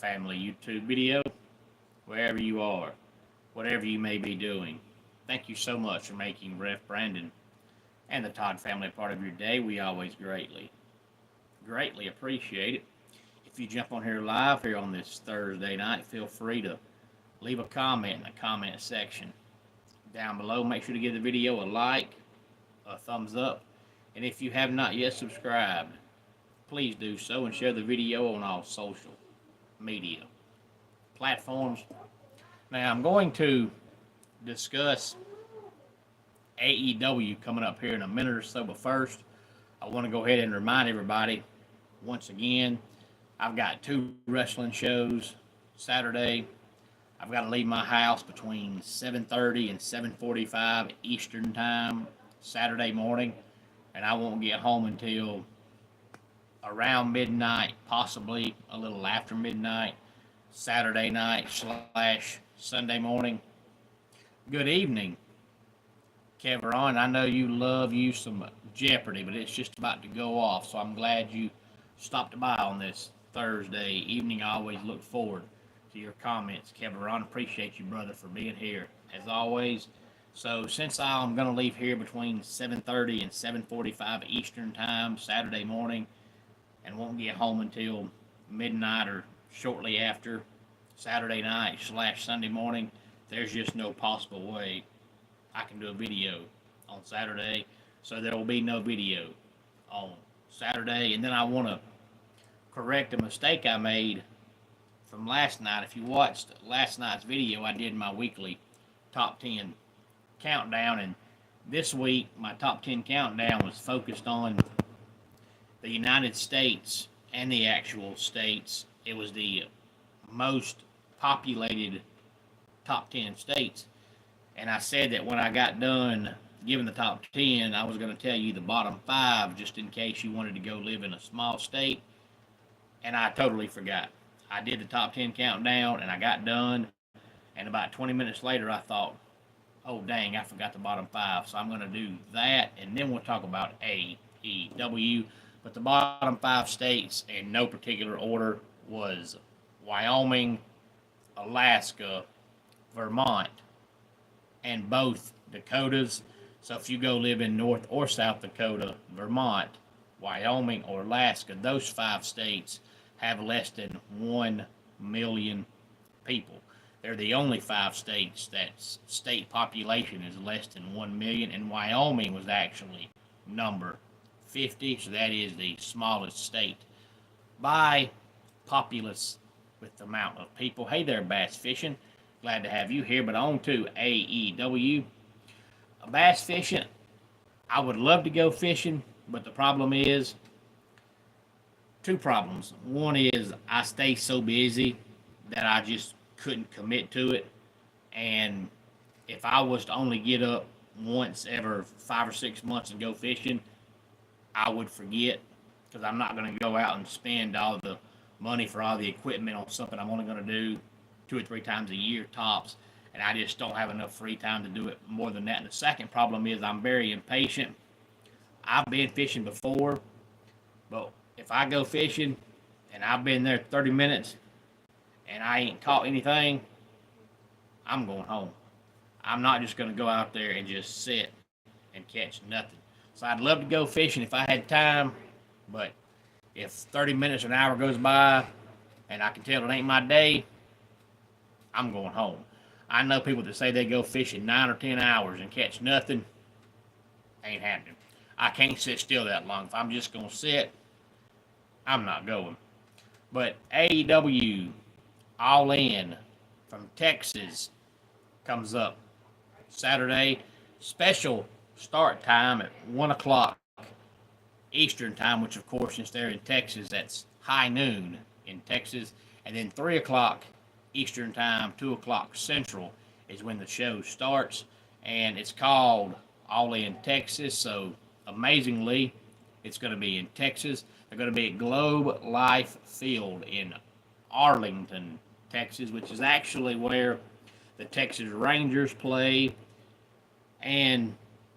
Family YouTube video, wherever you are, whatever you may be doing. Thank you so much for making Ref Brandon and the Todd Family part of your day. We always greatly appreciate it. If you jump on here live here on this Thursday night, feel free to leave a comment in the comment section down below. Make sure to give the video a like, a thumbs up, and if you have not yet subscribed, please do so and share the video on all social media platforms. Now I'm going to discuss AEW coming up here in a minute or so, but first I want to go ahead and remind everybody once again, I've got two wrestling shows Saturday. I've got to leave my house between 7:30 and 7:45 Eastern time Saturday morning, and I won't get home until around midnight, possibly a little after midnight, Saturday night / Sunday morning. Good evening, Kevron. I know you love you some Jeopardy, but it's just about to go off, so I'm glad you stopped by on this Thursday evening. I always look forward to your comments, Kevron. Appreciate you, brother, for being here as always. So since I'm going to leave here between 7:30 and 7:45 Eastern time Saturday morning and won't get home until midnight or shortly after Saturday night / Sunday morning, there's just no possible way I can do a video on Saturday. So there will be no video on Saturday. And then I want to correct a mistake I made from last night. If you watched last night's video, I did my weekly top 10 countdown, and this week my top 10 countdown was focused on the United States and the actual states. It was the most populated top 10 states, and I said that when I got done giving the top 10, I was going to tell you the bottom 5 just in case you wanted to go live in a small state, and I totally forgot. I did the top 10 countdown and I got done, and about 20 minutes later I thought, oh dang, I forgot the bottom 5, so I'm going to do that, and then we'll talk about AEW. But the bottom 5 states in no particular order was Wyoming, Alaska, Vermont, and both Dakotas. So if you go live in North or South Dakota, Vermont, Wyoming, or Alaska, those 5 states have less than 1 million people. They're the only 5 states that state population is less than 1 million, and Wyoming was actually number 50, so that is the smallest state by populace with the amount of people. Hey there, Bass Fishing. Glad to have you here, but on to AEW. Bass fishing, I would love to go fishing, but the problem is, 2 problems. One is I stay so busy that I just couldn't commit to it, and if I was to only get up once every 5 or 6 months and go fishing, I would forget, because I'm not going to go out and spend all the money for all the equipment on something I'm only going to do 2 or 3 times a year tops, and I just don't have enough free time to do it more than that. And the second problem is I'm very impatient. I've been fishing before, but if I go fishing and I've been there 30 minutes and I ain't caught anything, I'm going home. I'm not just going to go out there and just sit and catch nothing. So I'd love to go fishing if I had time, but if 30 minutes or an hour goes by and I can tell it ain't my day, I'm going home. I know people that say they go fishing 9 or 10 hours and catch nothing. Ain't happening. I can't sit still that long. If I'm just going to sit, I'm not going. But AEW All In from Texas comes up Saturday. Special start time at 1 o'clock Eastern time, which of course, since they're in Texas, that's high noon in Texas. And then 3 o'clock Eastern time, 2 o'clock Central is when the show starts. And it's called All In Texas. So amazingly, it's going to be in Texas. They're going to be at Globe Life Field in Arlington, Texas, which is actually where the Texas Rangers play, and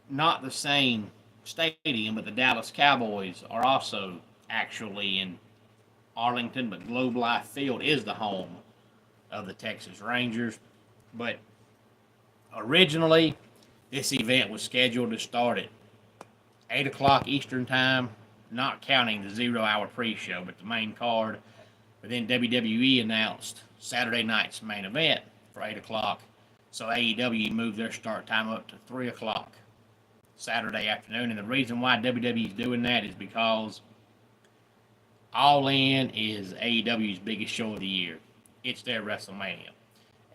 not the same stadium, but the Dallas Cowboys are also actually in Arlington, but Globe Life Field is the home of the Texas Rangers. But originally, this event was scheduled to start at 8 o'clock Eastern Time, not counting the 0 hour pre-show, but the main card. But then WWE announced Saturday night's main event for 8 o'clock. So AEW moved their start time up to 3 o'clock Saturday afternoon. And the reason why WWE is doing that is because All In is AEW's biggest show of the year. It's their WrestleMania.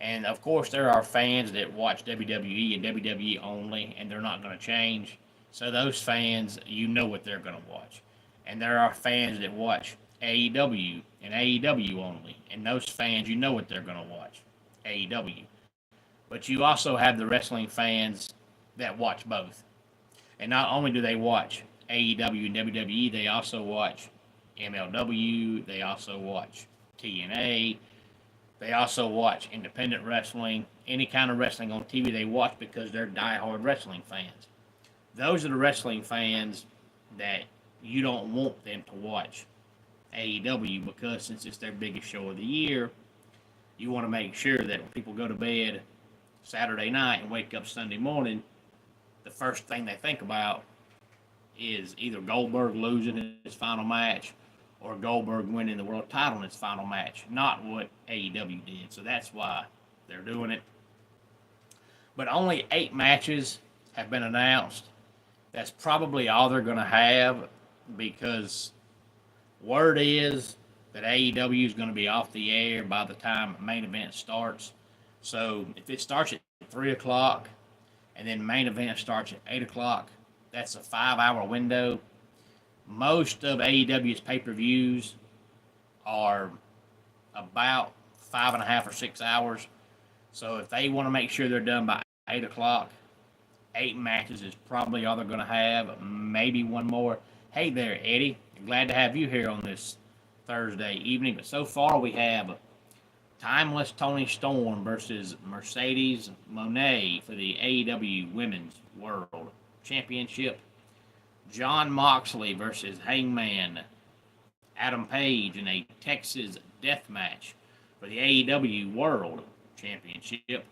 And of course, there are fans that watch WWE and WWE only, and they're not going to change. So those fans, you know what they're going to watch. And there are fans that watch AEW and AEW only, and those fans, you know what they're going to watch, AEW. But you also have the wrestling fans that watch both. And not only do they watch AEW and WWE, they also watch MLW, they also watch TNA, they also watch independent wrestling, any kind of wrestling on TV they watch because they're diehard wrestling fans. Those are the wrestling fans that you don't want them to watch AEW because since it's their biggest show of the year, you want to make sure that when people go to bed Saturday night and wake up Sunday morning, the first thing they think about is either Goldberg losing his final match or Goldberg winning the world title in his final match, not what AEW did. So that's why they're doing it. But only 8 matches have been announced. That's probably all they're going to have because word is that AEW is going to be off the air by the time main event starts. So if it starts at 3 o'clock and then main event starts at 8 o'clock, that's a 5-hour window. Most of AEW's pay-per-views are about 5.5 or 6 hours. So if they want to make sure they're done by 8 o'clock, 8 matches is probably all they're going to have, maybe one more. Hey there, Eddie. Glad to have you here on this Thursday evening. But so far we have Timeless Toni Storm versus Mercedes Moné for the AEW Women's World Championship. Jon Moxley versus Hangman Adam Page in a Texas death match for the AEW World Championship.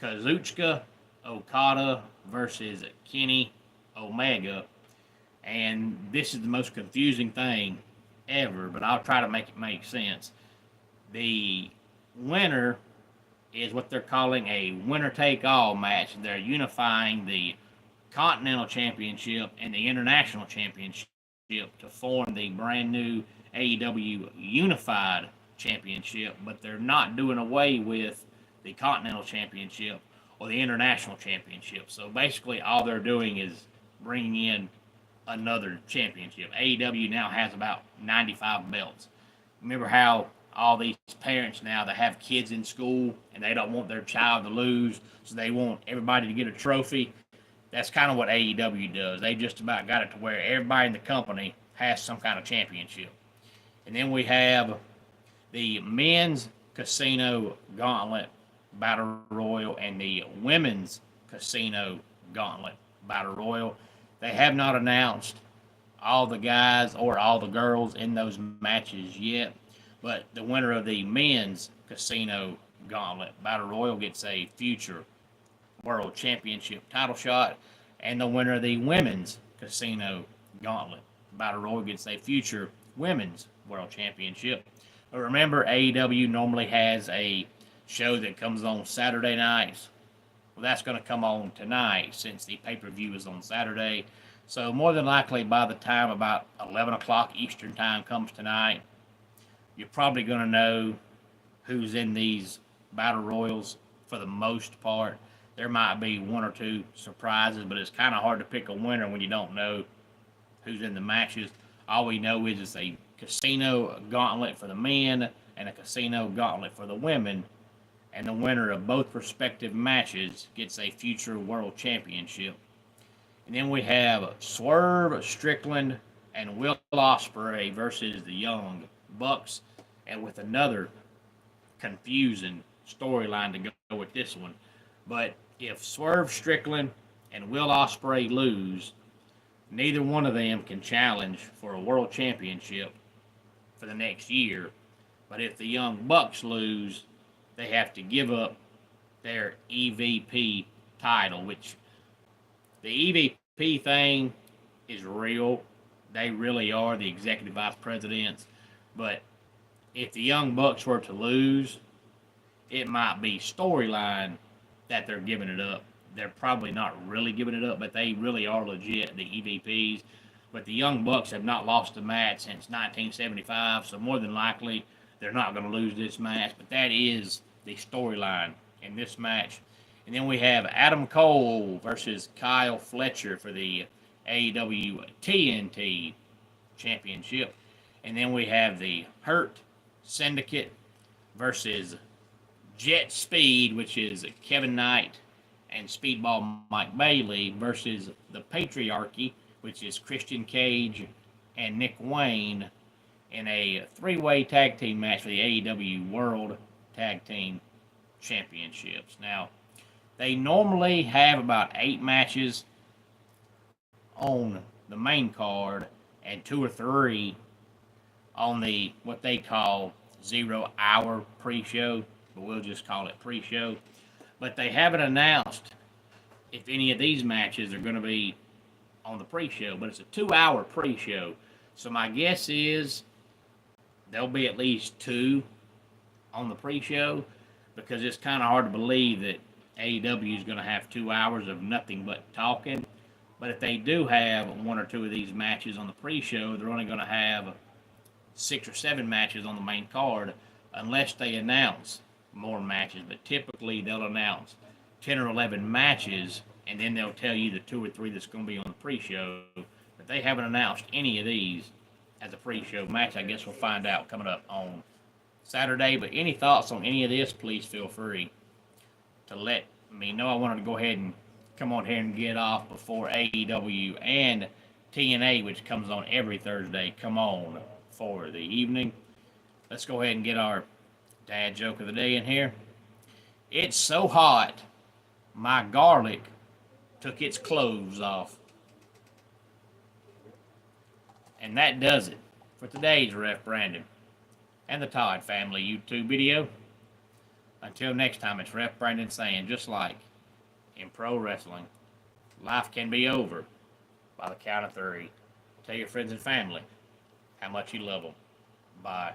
Kazuchika Okada versus Kenny Omega. And this is the most confusing thing ever, but I'll try to make it make sense. The winner is what they're calling a winner-take-all match. They're unifying the Continental Championship and the International Championship to form the brand new AEW Unified Championship, but they're not doing away with the Continental Championship or the International Championship. So basically all they're doing is bringing in another championship. AEW now has about 95 belts. Remember how all these parents now that have kids in school and they don't want their child to lose, so they want everybody to get a trophy? That's kind of what AEW does. They just about got it to where everybody in the company has some kind of championship. And then we have the men's casino gauntlet battle royal and the women's casino gauntlet battle royal. They have not announced all the guys or all the girls in those matches yet, but the winner of the men's casino gauntlet battle royal gets a future world championship title shot, and the winner of the women's casino gauntlet battle royal gets a future women's world championship. But remember, AEW normally has a show that comes on Saturday nights. Well, that's going to come on tonight since the pay-per-view is on Saturday. So more than likely by the time about 11 o'clock Eastern time comes tonight, you're probably going to know who's in these battle royals for the most part. There might be one or two surprises, but it's kind of hard to pick a winner when you don't know who's in the matches. All we know is it's a casino gauntlet for the men and a casino gauntlet for the women, and the winner of both respective matches gets a future world championship. And then we have Swerve Strickland and Will Ospreay versus the Young Bucks, and with another confusing storyline to go with this one. But if Swerve Strickland and Will Ospreay lose, neither one of them can challenge for a world championship for the next year. But if the Young Bucks lose, they have to give up their EVP title, which the EVP thing is real. They really are the executive vice presidents. But if the Young Bucks were to lose, it might be storyline that they're giving it up. They're probably not really giving it up, but they really are legit, the EVPs. But the Young Bucks have not lost a match since 1975, so more than likely they're not going to lose this match. But that is the storyline in this match. And then we have Adam Cole versus Kyle Fletcher for the AEW TNT Championship. And then we have the Hurt Syndicate versus Jet Speed, which is Kevin Knight and Speedball Mike Bailey, versus the Patriarchy, which is Christian Cage and Nick Wayne, in a three-way tag team match for the AEW World Tag Team Championships. Now, they normally have about 8 matches on the main card and 2 or 3 on the what they call 0-hour pre-show, but we'll just call it pre-show. But they haven't announced if any of these matches are going to be on the pre-show, but it's a 2-hour pre-show. So my guess is there'll be at least 2 on the pre-show, because it's kind of hard to believe that AEW is going to have 2 hours of nothing but talking. But if they do have 1 or 2 of these matches on the pre-show, they're only going to have 6 or 7 matches on the main card, unless they announce more matches. But typically they'll announce 10 or 11 matches, and then they'll tell you the 2 or 3 that's going to be on the pre-show. But they haven't announced any of these as a pre-show match. I guess we'll find out coming up on Saturday. But any thoughts on any of this, please feel free to let me know. I wanted to go ahead and come on here and get off before AEW and TNA, which comes on every Thursday, come on for the evening. Let's go ahead and get our dad joke of the day in here. It's so hot, my garlic took its clothes off. And that does it for today's Ref Brandon and the Todd Family YouTube video. Until next time, it's Ref Brandon saying, just like in pro wrestling, life can be over by the count of 3. Tell your friends and family how much you love them. Bye.